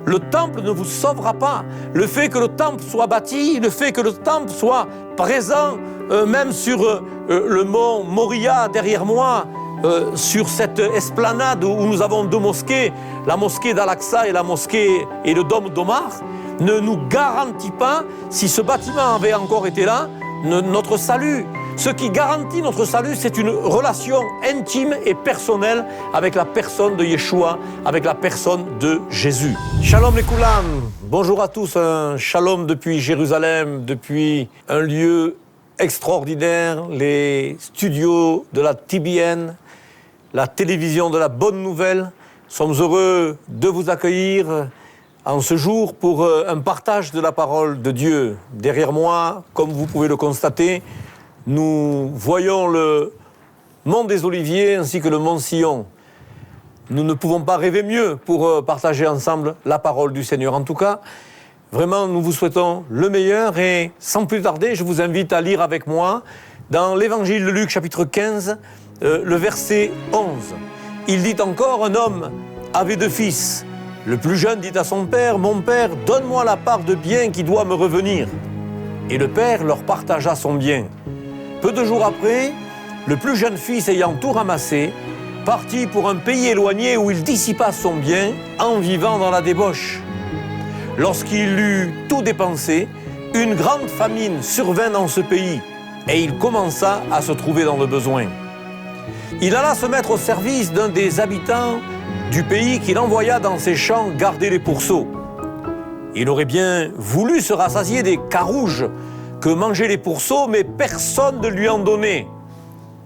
le temple ne vous sauvera pas. Le fait que le temple soit bâti, le fait que le temple soit présent, même sur le mont Moria derrière moi, sur cette esplanade où nous avons deux mosquées, la mosquée d'Al-Aqsa et la mosquée et le dôme d'Omar, ne nous garantit pas, si ce bâtiment avait encore été là, notre salut. Ce qui garantit notre salut, c'est une relation intime et personnelle avec la personne de Yeshua, avec la personne de Jésus. Shalom les Koulam, bonjour à tous, un shalom depuis Jérusalem, depuis un lieu extraordinaire, les studios de la TBN, la télévision de la Bonne Nouvelle. Nous sommes heureux de vous accueillir en ce jour pour un partage de la parole de Dieu. Derrière moi, comme vous pouvez le constater, nous voyons le mont des Oliviers ainsi que le mont Sion. Nous ne pouvons pas rêver mieux pour partager ensemble la parole du Seigneur. En tout cas, vraiment, nous vous souhaitons le meilleur et sans plus tarder, je vous invite à lire avec moi dans l'Évangile de Luc, chapitre 15, le verset 11. Il dit encore, un homme avait deux fils. Le plus jeune dit à son père, « Mon père, donne-moi la part de bien qui doit me revenir. » Et le père leur partagea son bien. Peu de jours après, le plus jeune fils ayant tout ramassé, partit pour un pays éloigné où il dissipa son bien en vivant dans la débauche. Lorsqu'il eut tout dépensé, une grande famine survint dans ce pays et il commença à se trouver dans le besoin. Il alla se mettre au service d'un des habitants du pays qu'il envoya dans ses champs garder les pourceaux. Il aurait bien voulu se rassasier des carouges que mangeaient les pourceaux, mais personne ne lui en donnait.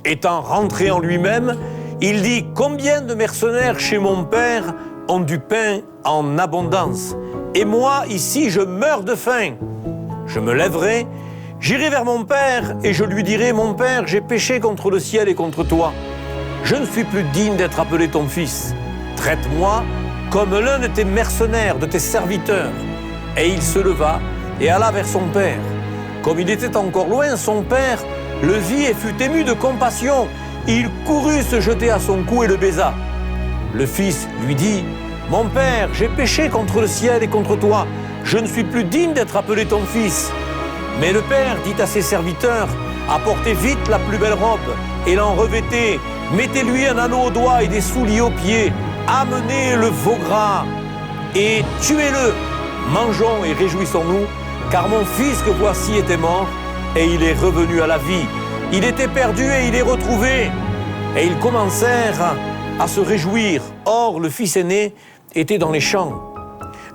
Étant rentré en lui-même, il dit « Combien de mercenaires chez mon père ont du pain en abondance ? Et moi, ici, je meurs de faim. Je me lèverai, j'irai vers mon père et je lui dirai « Mon père, j'ai péché contre le ciel et contre toi. Je ne suis plus digne d'être appelé ton fils. Traite-moi comme l'un de tes mercenaires, de tes serviteurs. » Et il se leva et alla vers son père. Comme il était encore loin, son père le vit et fut ému de compassion. Il courut se jeter à son cou et le baisa. Le fils lui dit « Mon père, j'ai péché contre le ciel et contre toi. Je ne suis plus digne d'être appelé ton fils. » Mais le père dit à ses serviteurs « Apportez vite la plus belle robe et l'en revêtez. Mettez-lui un anneau au doigt et des souliers aux pieds. Amenez le veau gras et tuez-le. Mangeons et réjouissons-nous, car mon fils que voici était mort et il est revenu à la vie. Il était perdu et il est retrouvé. » Et ils commencèrent à se réjouir. Or, le fils aîné était dans les champs.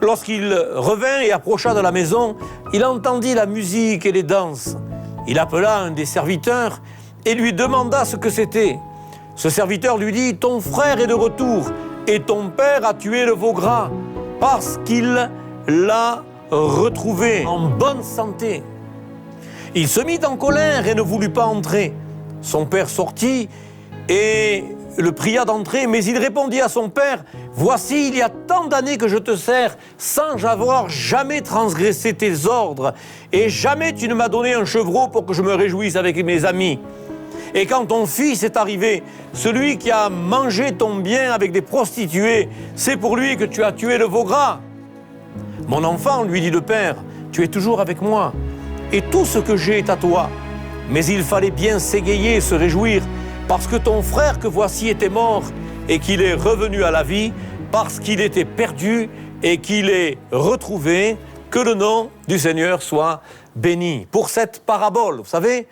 Lorsqu'il revint et approcha de la maison, il entendit la musique et les danses. Il appela un des serviteurs et lui demanda ce que c'était. Ce serviteur lui dit « Ton frère est de retour et ton père a tué le veau gras parce qu'il l'a retrouvé en bonne santé. » Il se mit en colère et ne voulut pas entrer. Son père sortit et le pria d'entrer, mais il répondit à son père « Voici, il y a tant d'années que je te sers sans avoir jamais transgressé tes ordres, et jamais tu ne m'as donné un chevreau pour que je me réjouisse avec mes amis. Et quand ton fils est arrivé, celui qui a mangé ton bien avec des prostituées, c'est pour lui que tu as tué le veau gras. Mon enfant, lui dit le père, tu es toujours avec moi, et tout ce que j'ai est à toi. Mais il fallait bien s'égayer et se réjouir, parce que ton frère que voici était mort, et qu'il est revenu à la vie, parce qu'il était perdu, et qu'il est retrouvé. Que le nom du Seigneur soit béni. Pour cette parabole, vous savez,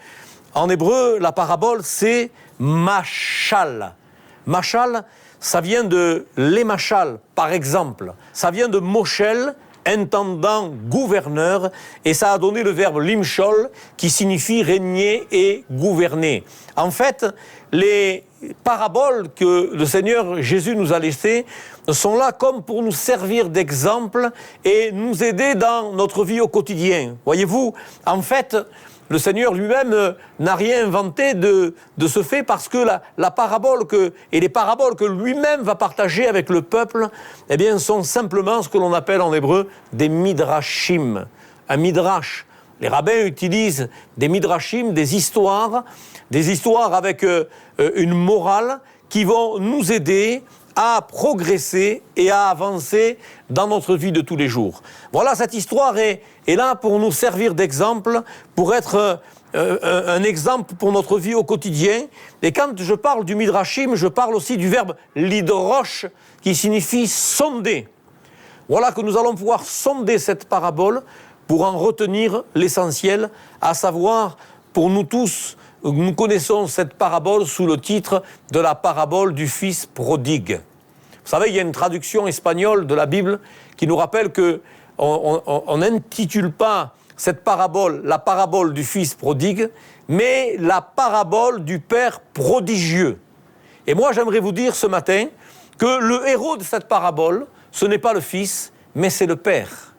en hébreu, la parabole, c'est machal. Machal, ça vient de l'émachal, par exemple. Ça vient de moshel, intendant, gouverneur, et ça a donné le verbe limshol, qui signifie régner et gouverner. En fait, les paraboles que le Seigneur Jésus nous a laissées sont là comme pour nous servir d'exemple et nous aider dans notre vie au quotidien. Voyez-vous, en fait, le Seigneur lui-même n'a rien inventé de ce fait parce que la parabole et les paraboles que lui-même va partager avec le peuple, eh bien, sont simplement ce que l'on appelle en hébreu des midrashim. Un midrash. Les rabbins utilisent des midrashim, des histoires avec une morale qui vont nous aider à progresser et à avancer dans notre vie de tous les jours. Voilà, cette histoire est là pour nous servir d'exemple, pour être un exemple pour notre vie au quotidien. Et quand je parle du Midrashim, je parle aussi du verbe lidrosh, qui signifie sonder. Voilà que nous allons pouvoir sonder cette parabole pour en retenir l'essentiel, à savoir, pour nous tous, nous connaissons cette parabole sous le titre de la parabole du fils prodigue. Vous savez, il y a une traduction espagnole de la Bible qui nous rappelle qu'on n'intitule pas cette parabole la parabole du fils prodigue, mais la parabole du père prodigieux. Et moi, j'aimerais vous dire ce matin que le héros de cette parabole, ce n'est pas le fils, mais c'est le père.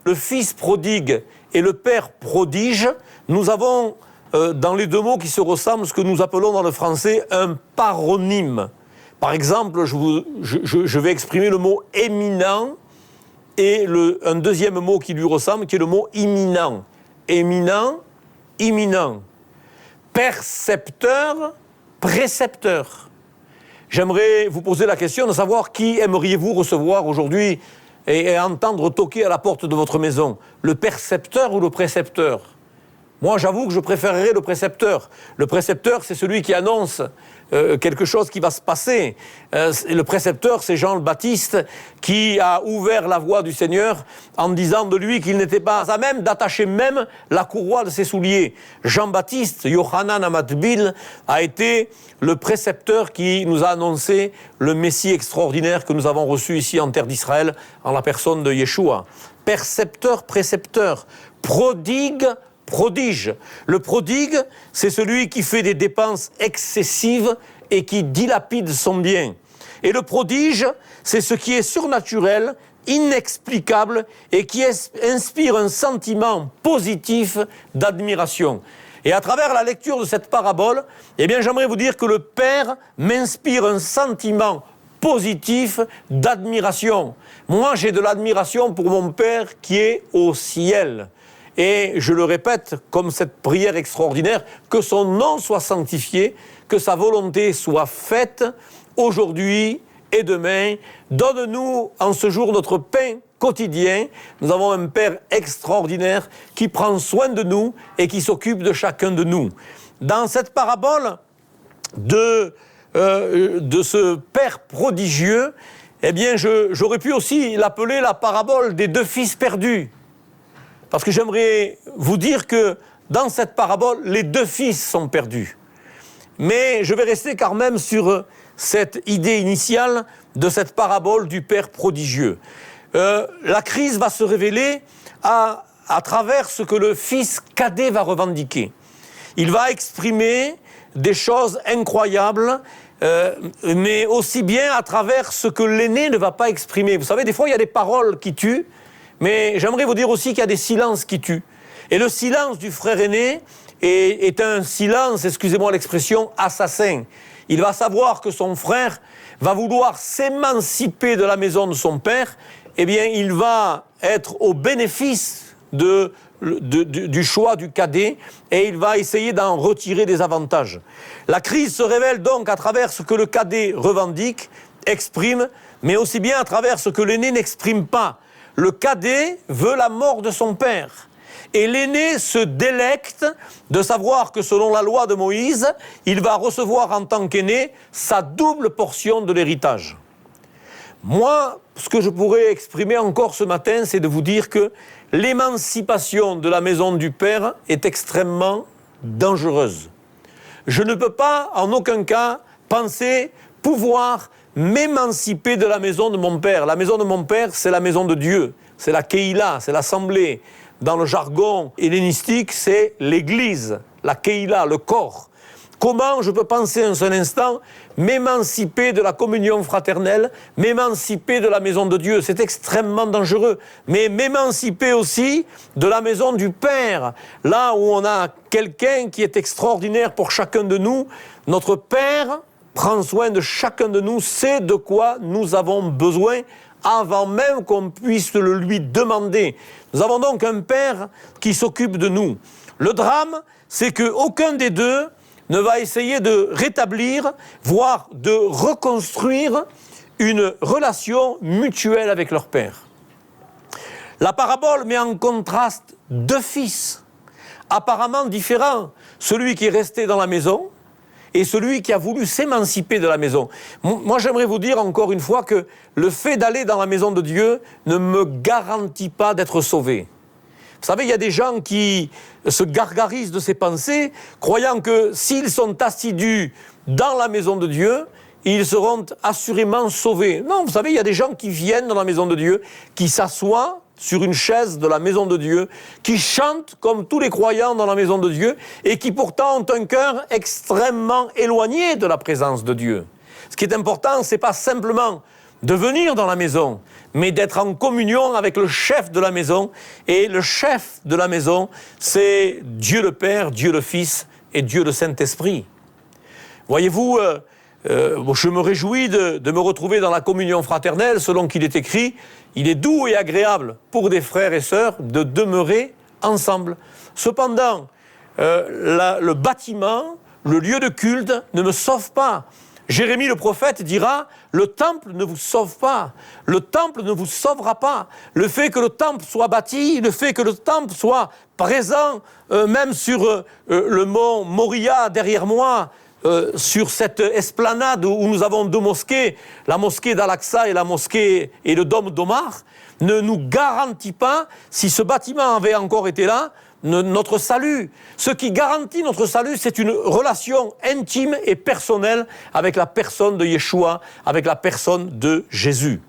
Le fils prodigue et le père prodige, nous avons dans les deux mots qui se ressemblent ce que nous appelons dans le français un paronyme. Par exemple, je vais exprimer le mot éminent et un deuxième mot qui lui ressemble, qui est le mot imminent. Éminent, imminent. Percepteur, précepteur. J'aimerais vous poser la question de savoir qui aimeriez-vous recevoir aujourd'hui et entendre toquer à la porte de votre maison, le percepteur ou le précepteur? Moi, j'avoue que je préférerais le précepteur. Le précepteur, c'est celui qui annonce quelque chose qui va se passer. Le précepteur, c'est Jean le Baptiste qui a ouvert la voie du Seigneur en disant de lui qu'il n'était pas à même d'attacher même la courroie de ses souliers. Jean-Baptiste, Yohanan Amatbil, a été le précepteur qui nous a annoncé le Messie extraordinaire que nous avons reçu ici en terre d'Israël en la personne de Yeshua. Percepteur, précepteur, prodigue, prodige. Le prodigue, c'est celui qui fait des dépenses excessives et qui dilapide son bien. Et le prodige, c'est ce qui est surnaturel, inexplicable et qui inspire un sentiment positif d'admiration. Et à travers la lecture de cette parabole, eh bien, j'aimerais vous dire que le Père m'inspire un sentiment positif d'admiration. Moi, j'ai de l'admiration pour mon Père qui est au ciel. Et je le répète, comme cette prière extraordinaire, que son nom soit sanctifié, que sa volonté soit faite aujourd'hui et demain. Donne-nous en ce jour notre pain quotidien. Nous avons un Père extraordinaire qui prend soin de nous et qui s'occupe de chacun de nous. Dans cette parabole de ce Père prodigieux, eh bien, j'aurais pu aussi l'appeler la parabole des deux fils perdus. Parce que j'aimerais vous dire que dans cette parabole, les deux fils sont perdus. Mais je vais rester quand même sur cette idée initiale de cette parabole du Père prodigieux. La crise va se révéler à travers ce que le fils cadet va revendiquer. Il va exprimer des choses incroyables, mais aussi bien à travers ce que l'aîné ne va pas exprimer. Vous savez, des fois, il y a des paroles qui tuent, mais j'aimerais vous dire aussi qu'il y a des silences qui tuent. Et le silence du frère aîné est un silence, excusez-moi l'expression, assassin. Il va savoir que son frère va vouloir s'émanciper de la maison de son père. Eh bien, il va être au bénéfice du choix du cadet et il va essayer d'en retirer des avantages. La crise se révèle donc à travers ce que le cadet revendique, exprime, mais aussi bien à travers ce que l'aîné n'exprime pas. Le cadet veut la mort de son père. Et l'aîné se délecte de savoir que selon la loi de Moïse, il va recevoir en tant qu'aîné sa double portion de l'héritage. Moi, ce que je pourrais exprimer encore ce matin, c'est de vous dire que l'émancipation de la maison du père est extrêmement dangereuse. Je ne peux pas, en aucun cas, penser pouvoir m'émanciper de la maison de mon père. La maison de mon père, c'est la maison de Dieu, c'est la Keïla, c'est l'assemblée. Dans le jargon hellénistique, c'est l'église, la Keïla, le corps. Comment je peux penser un seul instant m'émanciper de la communion fraternelle, m'émanciper de la maison de Dieu? C'est extrêmement dangereux. Mais m'émanciper aussi de la maison du Père, là où on a quelqu'un qui est extraordinaire pour chacun de nous. Notre Père prend soin de chacun de nous, sait de quoi nous avons besoin avant même qu'on puisse le lui demander. Nous avons donc un Père qui s'occupe de nous. Le drame, c'est qu'aucun des deux ne va essayer de rétablir, voire de reconstruire une relation mutuelle avec leur père. La parabole met en contraste deux fils apparemment différents, celui qui est resté dans la maison et celui qui a voulu s'émanciper de la maison. Moi, j'aimerais vous dire encore une fois que le fait d'aller dans la maison de Dieu ne me garantit pas d'être sauvé. Vous savez, il y a des gens qui se gargarisent de ces pensées, croyant que s'ils sont assidus dans la maison de Dieu, ils seront assurément sauvés. Non, vous savez, il y a des gens qui viennent dans la maison de Dieu, qui s'assoient sur une chaise de la maison de Dieu, qui chantent comme tous les croyants dans la maison de Dieu, et qui pourtant ont un cœur extrêmement éloigné de la présence de Dieu. Ce qui est important, ce n'est pas simplement de venir dans la maison, mais d'être en communion avec le chef de la maison. Et le chef de la maison, c'est Dieu le Père, Dieu le Fils et Dieu le Saint-Esprit. Voyez-vous, je me réjouis de me retrouver dans la communion fraternelle, selon qu'il est écrit, il est doux et agréable pour des frères et sœurs de demeurer ensemble. Cependant, le bâtiment, le lieu de culte ne me sauve pas. Jérémie le prophète dira, le temple ne vous sauve pas, le temple ne vous sauvera pas. Le fait que le temple soit bâti, le fait que le temple soit présent, même sur le mont Moria derrière moi, sur cette esplanade où nous avons deux mosquées, la mosquée d'Al-Aqsa et la mosquée et le dôme d'Omar, ne nous garantit pas, si ce bâtiment avait encore été là, notre salut. Ce qui garantit notre salut, c'est une relation intime et personnelle avec la personne de Yeshua, avec la personne de Jésus.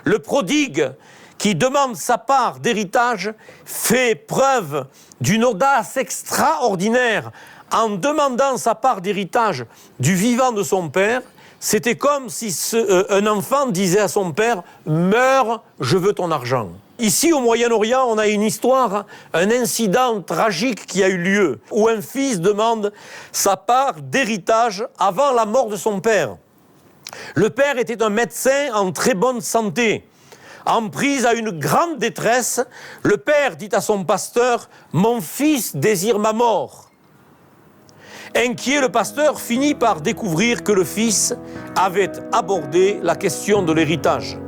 Le prodigue qui demande sa part d'héritage fait preuve d'une audace extraordinaire en demandant sa part d'héritage du vivant de son père. C'était comme si un enfant disait à son père « Meurs, je veux ton argent ». Ici, au Moyen-Orient, on a une histoire, un incident tragique qui a eu lieu, où un fils demande sa part d'héritage avant la mort de son père. Le père était un médecin en très bonne santé. En prise à une grande détresse, le père dit à son pasteur « Mon fils désire ma mort ». Inquiet, le pasteur finit par découvrir que le fils avait abordé la question de l'héritage.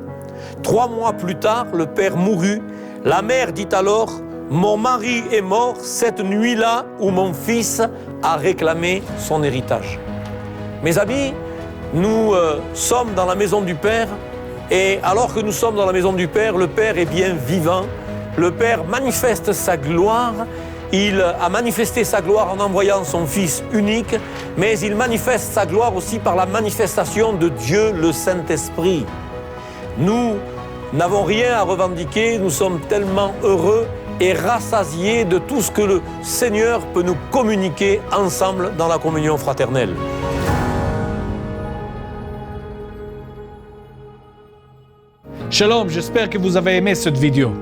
3 mois plus tard, le père mourut. La mère dit alors « Mon mari est mort cette nuit-là où mon fils a réclamé son héritage ». Mes amis, nous sommes dans la maison du Père, et alors que nous sommes dans la maison du Père, le Père est bien vivant. Le Père manifeste sa gloire. Il a manifesté sa gloire en envoyant son Fils unique, mais il manifeste sa gloire aussi par la manifestation de Dieu, le Saint-Esprit. Nous n'avons rien à revendiquer, nous sommes tellement heureux et rassasiés de tout ce que le Seigneur peut nous communiquer ensemble dans la communion fraternelle. Shalom, j'espère que vous avez aimé cette vidéo.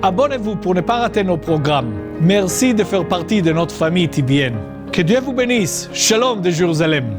Abonnez-vous pour ne pas rater nos programmes. Merci de faire partie de notre famille TBN. Que Dieu vous bénisse. Shalom de Jérusalem.